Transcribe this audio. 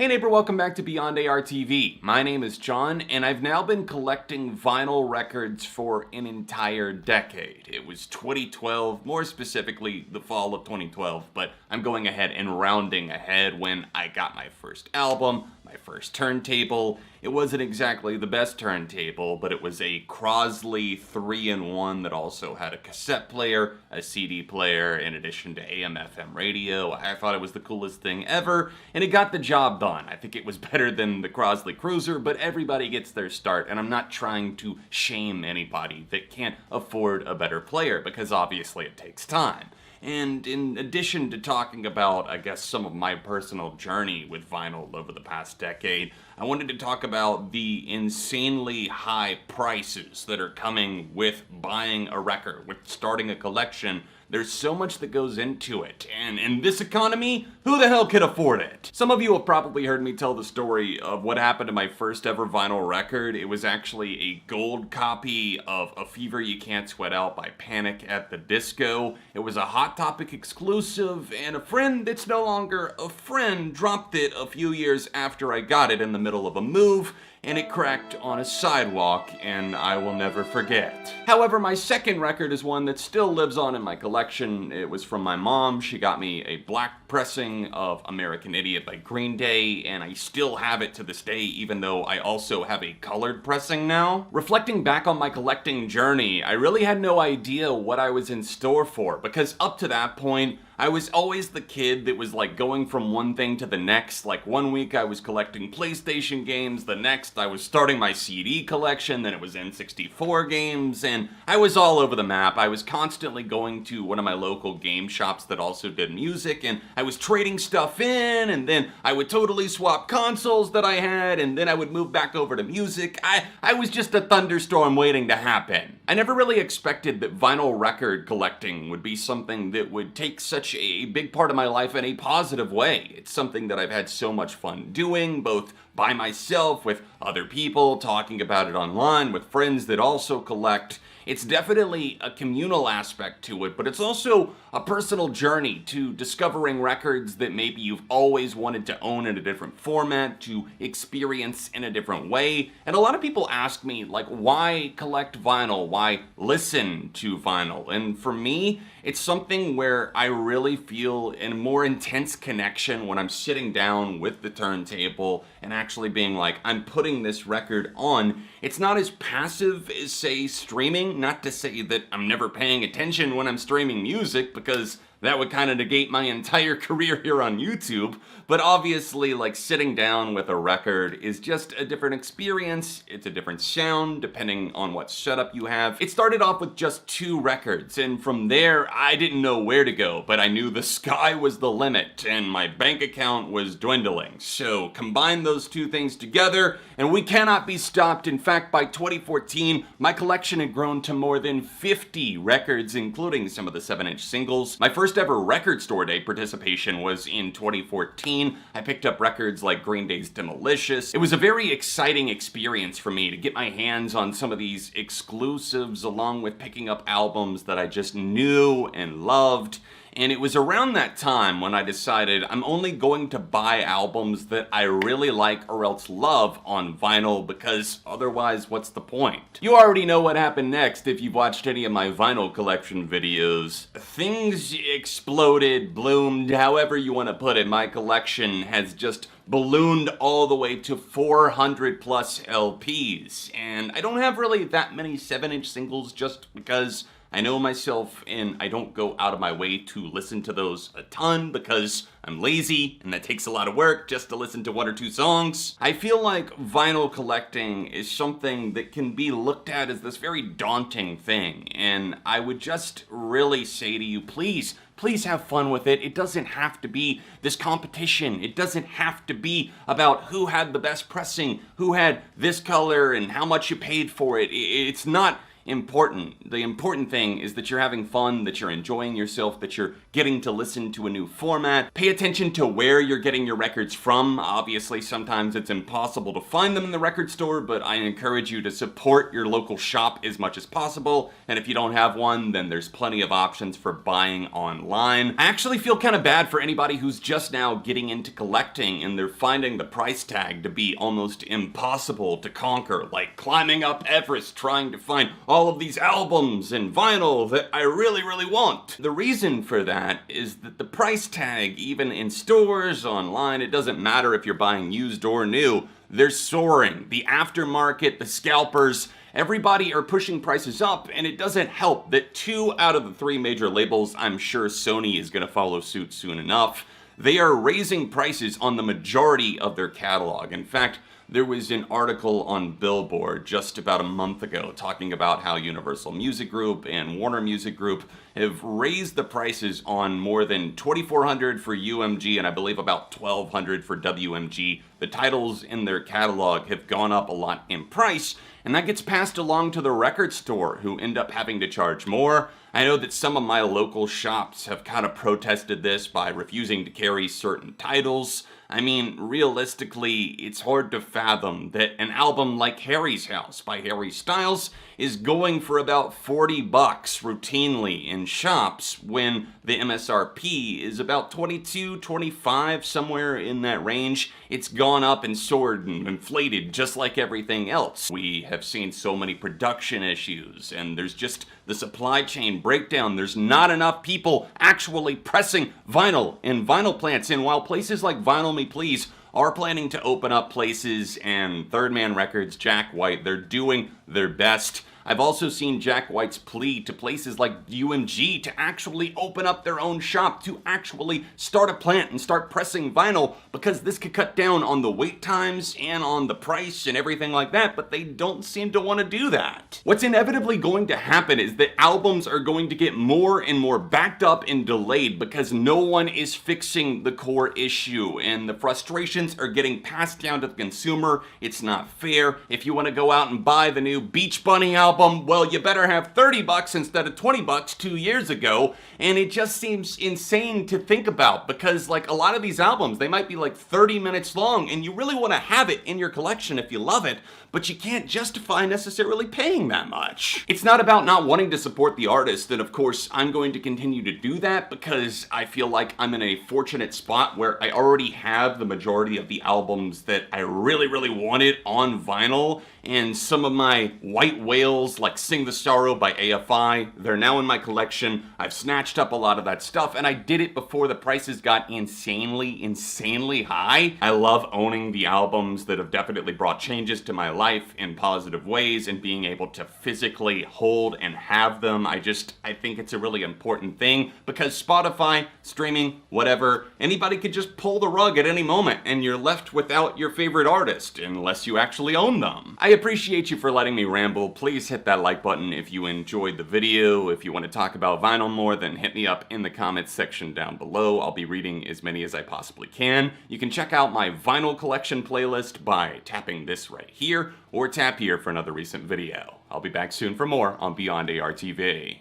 Hey neighbor, welcome back to Beyond ARTV. My name is John, and I've now been collecting vinyl records for an entire decade. It was 2012, more specifically the fall of 2012, but I'm going ahead and rounding ahead when I got my first album, my first turntable. It wasn't exactly the best turntable, but it was a Crosley 3-in-1 that also had a cassette player, a CD player, in addition to AM/FM radio. I thought it was the coolest thing ever, and it got the job done. I think it was better than the Crosley Cruiser, but everybody gets their start, and I'm not trying to shame anybody that can't afford a better player, because obviously it takes time. And in addition to talking about, I guess, some of my personal journey with vinyl over the past decade, I wanted to talk about the insanely high prices that are coming with buying a record, with starting a collection. There's so much that goes into it, and in this economy, who the hell can afford it? Some of you have probably heard me tell the story of what happened to my first ever vinyl record. It was actually a gold copy of A Fever You Can't Sweat Out by Panic at the Disco. It was a Hot Topic exclusive, and a friend that's no longer a friend dropped it a few years after I got it in the middle of a move, and it cracked on a sidewalk, and I will never forget. However, my second record is one that still lives on in my collection. It was from my mom. She got me a black pressing of American Idiot by Green Day, and I still have it to this day, even though I also have a colored pressing now. Reflecting back on my collecting journey, I really had no idea what I was in store for, because up to that point, I was always the kid that was like going from one thing to the next. Like one week I was collecting PlayStation games, the next I was starting my CD collection, then it was N64 games, and I was all over the map. I was constantly going to one of my local game shops that also did music, and I was trading stuff in, and then I would totally swap consoles that I had, and then I would move back over to music. I was just a thunderstorm waiting to happen. I never really expected that vinyl record collecting would be something that would take such a big part of my life in a positive way. It's something that I've had so much fun doing, both by myself, with other people, talking about it online, with friends that also collect. It's definitely a communal aspect to it, but it's also a personal journey to discovering records that maybe you've always wanted to own in a different format, to experience in a different way. And a lot of people ask me, like, why collect vinyl? Why listen to vinyl? And for me, it's something where I really feel a more intense connection when I'm sitting down with the turntable and actually being like, I'm putting this record on. It's not as passive as, say, streaming. Not to say that I'm never paying attention when I'm streaming music, because that would kind of negate my entire career here on YouTube. But obviously, like, sitting down with a record is just a different experience. It's a different sound, depending on what setup you have. It started off with just 2 records, and from there, I didn't know where to go, but I knew the sky was the limit, and my bank account was dwindling. So combine those 2 things together, and we cannot be stopped. In fact, by 2014, my collection had grown to more than 50 records, including some of the 7-inch singles. My first ever record store day participation was in 2014. I picked up records like Green Day's Demolicious. It was a very exciting experience for me to get my hands on some of these exclusives, along with picking up albums that I just knew and loved. And it was around that time when I decided I'm only going to buy albums that I really like or else love on vinyl, because otherwise, what's the point? You already know what happened next if you've watched any of my vinyl collection videos. Things exploded, bloomed, however you want to put it. My collection has just ballooned all the way to 400 plus LPs. And I don't have really that many 7-inch singles just because I know myself, and I don't go out of my way to listen to those a ton because I'm lazy and that takes a lot of work just to listen to 1 or 2 songs. I feel like vinyl collecting is something that can be looked at as this very daunting thing, and I would just really say to you, please have fun with it. It doesn't have to be this competition. It doesn't have to be about who had the best pressing, who had this color, and how much you paid for it. It's not important. The important thing is that you're having fun, that you're enjoying yourself, that you're getting to listen to a new format. Pay attention to where you're getting your records from. Obviously, sometimes it's impossible to find them in the record store, but I encourage you to support your local shop as much as possible. And if you don't have one, then there's plenty of options for buying online. I actually feel kind of bad for anybody who's just now getting into collecting and they're finding the price tag to be almost impossible to conquer, like climbing up Everest trying to find all of these albums and vinyl that I really want. The reason for that is that the price tag, even in stores, online, it doesn't matter if you're buying used or new, they're soaring. The aftermarket, the scalpers, everybody are pushing prices up, and it doesn't help that 2 out of the 3 major labels, I'm sure Sony is going to follow suit soon enough, they are raising prices on the majority of their catalog. In fact, there was an article on Billboard just about a month ago talking about how Universal Music Group and Warner Music Group have raised the prices on more than $2,400 for UMG and I believe about $1,200 for WMG. The titles in their catalog have gone up a lot in price, and that gets passed along to the record store, who end up having to charge more. I know that some of my local shops have kind of protested this by refusing to carry certain titles. I mean, realistically, it's hard to fathom that an album like Harry's House by Harry Styles is going for about $40 routinely in shops when the MSRP is about $22, $25, somewhere in that range. It's gone up and soared and inflated just like everything else. We have seen so many production issues, and there's just the supply chain breakdown. There's not enough people actually pressing vinyl in vinyl plants, and while places like Vinyl Me Please are planning to open up places, and Third Man Records, Jack White, they're doing their best. I've also seen Jack White's plea to places like UMG to actually open up their own shop, to actually start a plant and start pressing vinyl, because this could cut down on the wait times and on the price and everything like that, but they don't seem to want to do that. What's inevitably going to happen is that albums are going to get more and more backed up and delayed because no one is fixing the core issue, and the frustrations are getting passed down to the consumer. It's not fair. If you want to go out and buy the new Beach Bunny album, well, you better have $30 instead of $20 2 years ago, and it just seems insane to think about because, like, a lot of these albums, they might be like 30 minutes long, and you really want to have it in your collection if you love it, but you can't justify necessarily paying that much. It's not about not wanting to support the artist, and of course, I'm going to continue to do that because I feel like I'm in a fortunate spot where I already have the majority of the albums that I really wanted on vinyl, and some of my white whales like Sing the Sorrow by AFI, they're now in my collection. I've snatched up a lot of that stuff, and I did it before the prices got insanely high. I love owning the albums that have definitely brought changes to my life in positive ways, and being able to physically hold and have them. I think it's a really important thing because Spotify, streaming, whatever, anybody could just pull the rug at any moment and you're left without your favorite artist unless you actually own them. I appreciate you for letting me ramble. Please hit that like button if you enjoyed the video. If you want to talk about vinyl more, then hit me up in the comments section down below. I'll be reading as many as I possibly can. You can check out my vinyl collection playlist by tapping this right here, or tap here for another recent video. I'll be back soon for more on Beyond ARTV.